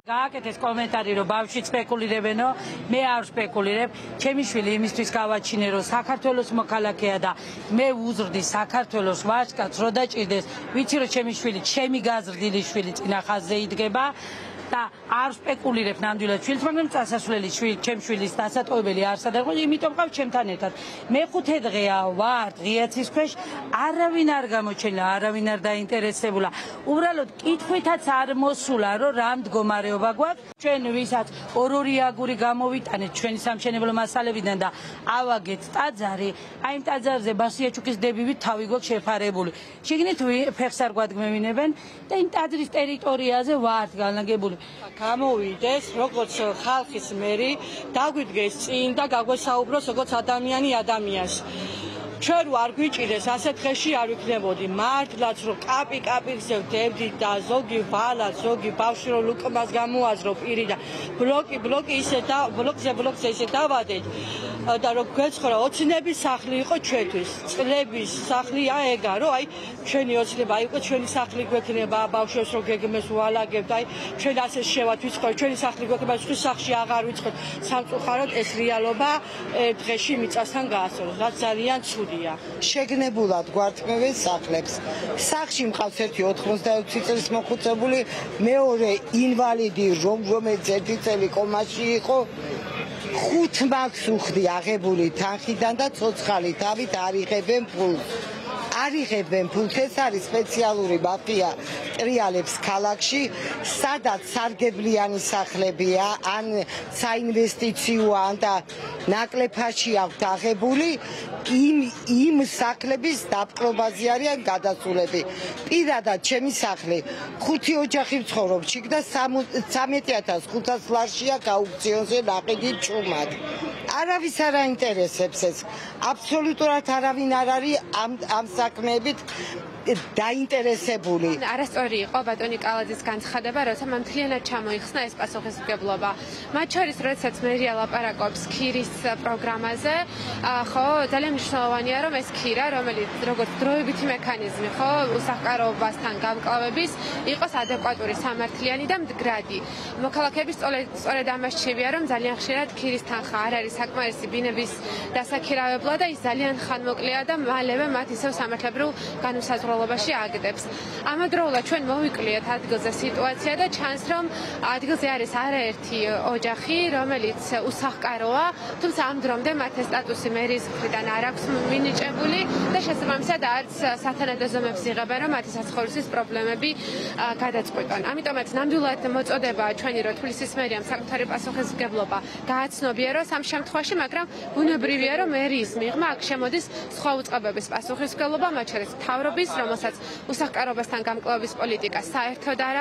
გააკეთეს კომენტარი, რომ ბავშვი სპეკულირებენო, მე არ სპეკულირებ. ჩემი შვილი იმისთვის გავაჩინე, რომ საქართველოს მოქალაქეა და მე უზრდი საქართველოს ვაჟკაცს, რომ დაჭირდეს. ვიცი, რომ ჩემი შვილი, ჩემი გაზრდილი შვილი წინა ხაზზე იდგება და არ სპეკულირებ ნამდვილად შვილს, მაგრამ წასასვლელი ჩემ შვილის დასატოვებელი არ სადარღო, იმიტომ ყავ ჩემთან ერთად. მე 5 დღეა ვარ ღიაცის ქვეშ, არავინ არ გამოჩენილა, არავინ არ დაინტერესებულა. უბრალოდ კითხვითაც არ მოსულა, რომ რა მდგომარეობა გვაქვს. ჩვენ ვისაც ორ-ორი აგური გამოვიტანეთ ჩვენი სამშენებლო მასალებიდან და ავაგეთ ტაძარი, აი იმ ტაძარზე ბასიაჩუკის დებივით თავი გვაქვს შეფარებული. შიგნით ფეხს არ გვადგმევინებენ და იმ ტაძრის ტერიტორიაზე ვართ განლაგებული. გამოვიდეს როგორც ხალხის მერი, დაგვიდგეს წინ და გაგვესაუბროს როგორც ადამიანს. ჩვენ არ გვიჭირეს ასეთ დღეში არ ვიქნებოდი. მართლაც რომ კაპი-კაპიზე ვდებდით და ზოგი ვალა, ზოგი ბავშვი რომ ლუკმას გამოაზრო პირი და ბლოკი ისე და ბლოკზე ისე დავადეთ და რომ გვეცხრა ოცნების სახლი იყო ჩვენთვის. წლების სახლია ეგა, რომ აი ჩვენი ოცნება, აი უკვე ჩვენი სახლი გვექნება, ბავშვებს რო გეგმეს ვალაგებთ, აი ჩვენ ასე შევათ ვიცხოვთ, ჩვენი სახლი გვექნება, სხვის სახლში აღარ ვიცხოვთ. სამწუხაროდ ეს რეალობა დღეში მიწასთან გაასწორეს, რაც ძალიან ცუდია. შეგნებულად გვართმევენ სახლებს. სახლში მყავს ერთი 80 წლის მოხუცებული, მეორე ინვალიდი, რომელიც 1 წელი კომაში იყო. 5 მაქვს უხდი აღებული თანხიდან და ცოცხალი თავით არიღებენ ფულს. ეს არის სპეციალური მაფია ტრიალებს ქალაქში, სადაც სარგებლიანი სახლებია, ან საინვესტიციო ან და ნაკლეფაში აქვთ აღებული, იმ სახლების დაპყრობაზე არიან გადასულები. პირადად ჩემი სახლი 5 ოჯახი ვცხოვრობს იქ და 13,500 ლარშია გაუქციონზე ნაყიდი ჩუმად. არავის არ აინტერესებს ეს. აბსოლუტურად არავინ არ არის ამ საქმეებით დაინტერესებული. არასწორი იყო ბატონი კალაძის განცხადება, როცა მან მთლიანად ჩამოიხსნა ეს პასუხისმგებლობა. მათ შორის, როდესაც მერია ლაპარაკობს ქირის პროგრამაზე, ხო, ძალიან მნიშვნელოვანია, რომ ეს ქირა, რომელიც როგორც დროებითი მექანიზმი, ხო, უსახლკარობასთან გამკლავების, იყოს ადეკვატური, სამართლიანი და მდგრადი. მოქალაქეების სწორედ ამას რჩევია, რომ ძალიან ხშირად ქირის თანხა არ არის საკმარისი ბინების დასაქირავებლად და ის ძალიან ხანმოკლეა და მალევე მათ ისევ სამართლებრივ განუსაზღვრელობაში აგდებს. ამავდროულად ჩვენ მოვიკვლიეთ ადგილზე სიტუაცია და ჩანს, რომ ადგილზე არის არაერთი ოჯახი, რომელიც უსახლკაროა, თუმცა ამ დრომდე მათ ეს სტატუსი მერის მხრიდან არ აქვს მინიჭებული და შესაბამისად არც სათანადო ზომებს იღებენ, რომ მათი საცხოვრისის პრობლემები გადაწყვიტონ. ამიტომაც ნამდვილად მოწოდებაა ჩვენი, რომ თბილისის მერიამ საკუთარი პასუხისმგებლობა გააცნობიეროს ამ შემთხვევაში, მაგრამ ბუნებრივია, რომ მერიის მიღმა აქ შემოდის სხვა უწყებების პასუხისმგებლობა, მათ შორის მთავრობის, რომელსაც უსახლკარობასთან გამკლავების პოლიტიკა საერთოდ არა